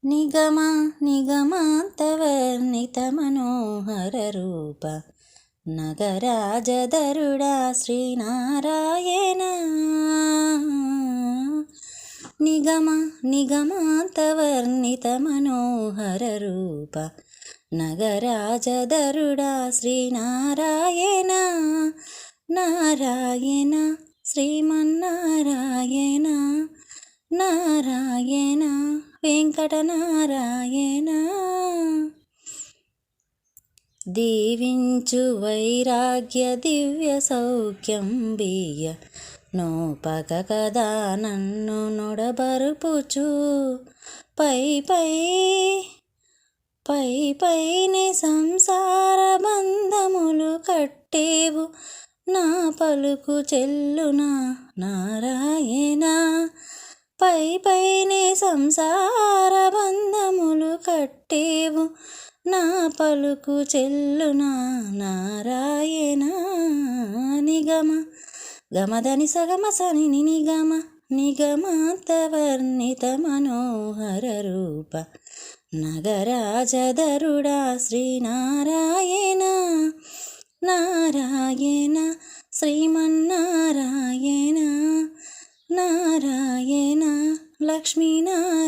నిగమ నిగమాంతవర్ణితమనోహరరూప నగరాజధరుడా శ్రీనారాయణ. నిగమ నిగమాంతవర్ణితమనోహరరూప నగరాజధరుడా శ్రీనారాయణ. నారాయణ శ్రీమన్నారాయణ నారాయణ వెంకటనారాయణ. దీవించు వైరాగ్య దివ్య సౌఖ్యం బియ్య నోపక కదా నన్ను నొడబరుపుచు పై పై పై పైని సంసార బంధములు కట్టేవు నా పలుకు చెల్లునా నారాయణ. పై పైనే సంసార బంధములు కట్టేవు నా పలుకు చెల్లునా నారాయణ. నిగమ గమదని సగమ సని నిగమ నిగమాంతవర్ణిత మనోహర రూప నగరాజధరుడా శ్రీనారాయణ. నారాయణ శ్రీమన్నారాయణ నారాయణ లక్ష్మీనారాయణ.